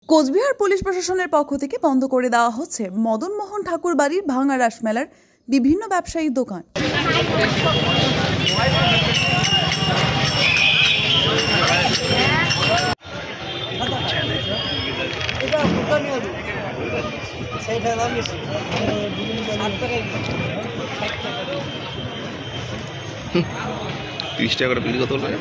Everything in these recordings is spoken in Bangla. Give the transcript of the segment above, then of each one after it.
কোচবিহার পুলিশ প্রশাসনের পক্ষ থেকে বন্ধ করে দেওয়া হচ্ছে মদন মোহন ঠাকুর বাড়ির ভাঙা রাসমেলার বিভিন্ন ব্যবসায়িক দোকান। টাকা করে বিল কত লাগে?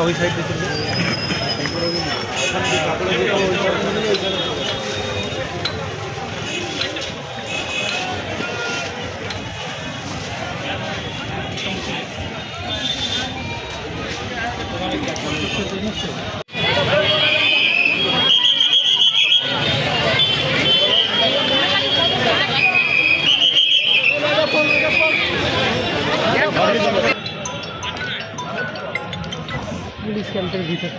ওই সাইড पुलिस कैंपेर भीतर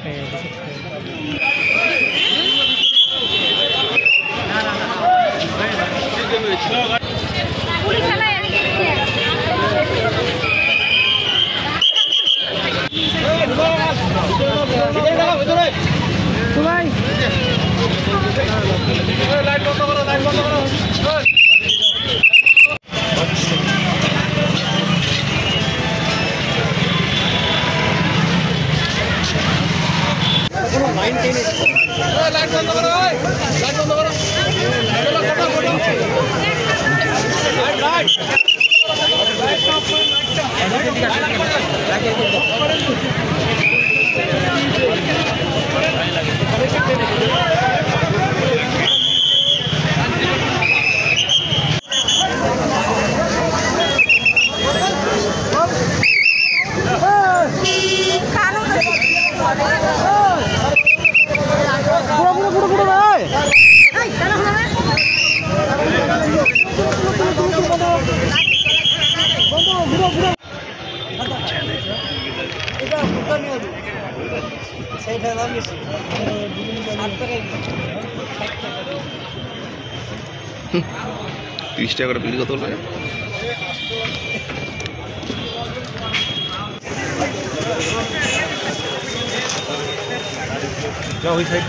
টাকা করে বিল কত লাগে? ওই সাইড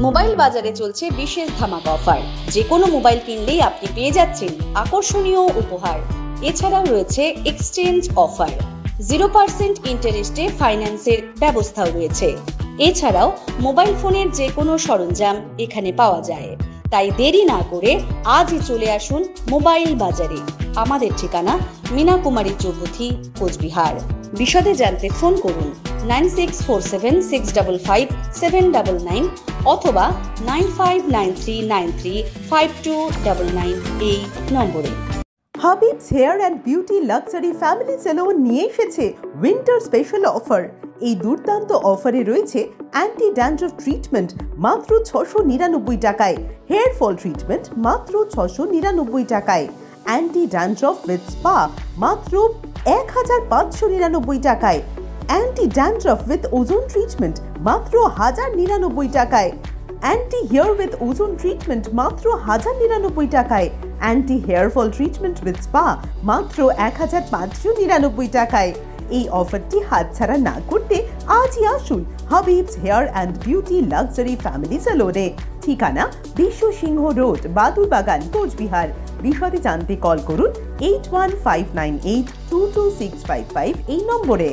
মোবাইল বাজারে চলছে বিশেষ ধামাকা অফার। যে কোনো মোবাইল কিনলেই আপনি পেয়ে যাচ্ছেন আকর্ষণীয় উপহার। এছাড়াও রয়েছে এক্সচেঞ্জ অফার, 0% ইন্টারেস্টে ফাইন্যান্সের ব্যবস্থাও রয়েছে। এছাড়াও মোবাইল ফোনের যে কোনো সরঞ্জাম এখানে পাওয়া যায়। তাই দেরি না করে আজই চলে আসুন মোবাইল বাজারে। আমাদের ঠিকানা মীনা কুমারী চৌপথি, কোচবিহার। বিশদে জানতে ফোন করুন 9647655799 অথবা 9593935299 এই নম্বরে। Habib's hair and beauty luxury family salon নিয়ে এসেছে উইন্টার স্পেশাল অফার। এই দুর্দান্ত অফারে রয়েছে অ্যান্টি ড্যান্ড্রফ ট্রিটমেন্ট মাত্র 699 টাকায়, হেয়ার ফল ট্রিটমেন্ট মাত্র 699 টাকায়, অ্যান্টি ড্যান্ড্রফ উইথ স্পা মাত্র 1599 টাকায়, anti dandruff with ozone treatment মাত্র 1099 টাকায়। Anti hair with ozone treatment মাত্র 1099 টাকায়। Anti hair fall treatment with spa মাত্র 1599 টাকায়। এই অফারটি হাতছাড়া না করতে আজই আসুন Habib's hair and beauty luxury family সেলুনে। ঠিকানা বিশ্ব সিংহ রোড, বাদুরবাগান, কোচবিহার। বিশদে জানতে কল করুন 8159822655 এই নম্বরে।